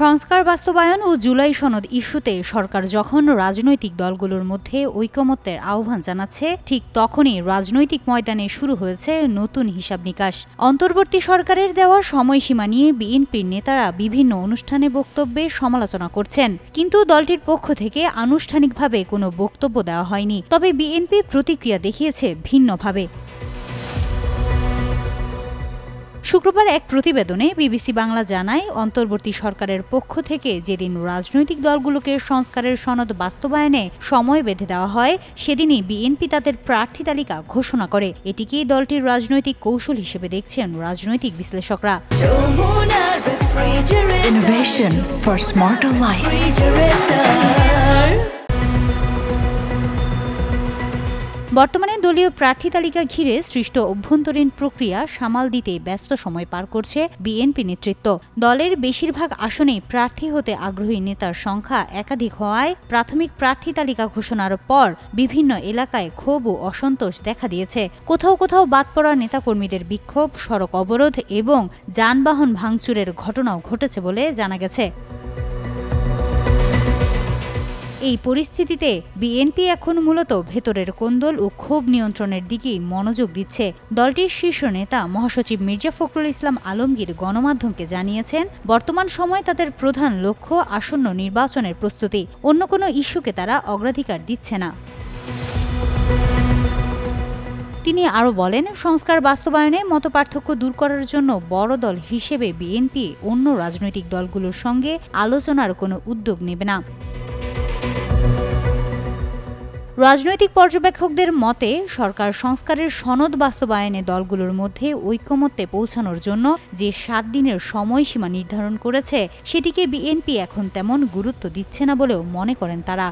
সংস্কার বাস্তবায়ন ও জুলাই সনদ ইস্যুতে সরকার যখন রাজনৈতিক দলগুলোর মধ্যে ঐকমত্যের আহ্বান জানাচ্ছে, ঠিক তখনই রাজনৈতিক ময়দানে শুরু হয়েছে নতুন হিসাব নিকাশ। অন্তর্বর্তী সরকারের দেওয়া সময়সীমা নিয়ে বিএনপির নেতারা বিভিন্ন অনুষ্ঠানে বক্তব্যে সমালোচনা করছেন, কিন্তু দলটির পক্ষ থেকে আনুষ্ঠানিকভাবে কোনো বক্তব্য দেওয়া হয়নি। তবে বিএনপি প্রতিক্রিয়া দেখিয়েছে ভিন্নভাবে। শুক্রবার এক প্রতিবেদনে বিবিসি বাংলা জানায়, অন্তর্বর্তী সরকারের পক্ষ থেকে যেদিন রাজনৈতিক দলগুলোকে সংস্কারের সনদ বাস্তবায়নে সময় বেঁধে দেওয়া হয়, সেদিনই বিএনপি তাদের প্রার্থী তালিকা ঘোষণা করে। এটিকেই দলটির রাজনৈতিক কৌশল হিসেবে দেখছেন রাজনৈতিক বিশ্লেষকরা। বর্তমানে দলীয় প্রার্থী তালিকা ঘিরে সৃষ্ট অভ্যন্তরীণ প্রক্রিয়া সামাল দিতে ব্যস্ত সময় পার করছে বিএনপি নেতৃত্ব। দলের বেশিরভাগ আসনেই প্রার্থী হতে আগ্রহী নেতার সংখ্যা একাধিক হওয়ায় প্রাথমিক প্রার্থী তালিকা ঘোষণার পর বিভিন্ন এলাকায় ক্ষোভ ও অসন্তোষ দেখা দিয়েছে। কোথাও কোথাও বাদ পড়া নেতাকর্মীদের বিক্ষোভ, সড়ক অবরোধ এবং যানবাহন ভাঙচুরের ঘটনাও ঘটেছে বলে জানা গেছে। এই পরিস্থিতিতে বিএনপি এখন মূলত ভেতরের কোন্দল ও ক্ষোভ নিয়ন্ত্রণের দিকেই মনোযোগ দিচ্ছে। দলটির শীর্ষ নেতা মহাসচিব মির্জা ফখরুল ইসলাম আলমগীর গণমাধ্যমকে জানিয়েছেন, বর্তমান সময়ে তাদের প্রধান লক্ষ্য আসন্ন নির্বাচনের প্রস্তুতি। অন্য কোনো ইস্যুকে তারা অগ্রাধিকার দিচ্ছে না। তিনি আরও বলেন, সংস্কার বাস্তবায়নে মতপার্থক্য দূর করার জন্য বড় দল হিসেবে বিএনপি অন্য রাজনৈতিক দলগুলোর সঙ্গে আলোচনার কোনো উদ্যোগ নেবে না। রাজনৈতিক পর্যবেক্ষকদের মতে, সরকার সংস্কারের সনদ বাস্তবায়নে দলগুলোর মধ্যে ঐকমত্যে পৌঁছানোর জন্য যে 7 দিনের সময়সীমা নির্ধারণ করেছে, সেটিকে বিএনপি এখন তেমন গুরুত্ব দিচ্ছে না বলেও মনে করেন তারা।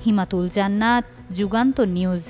হিমাতুল জান্নাত, যুগান্তর নিউজ।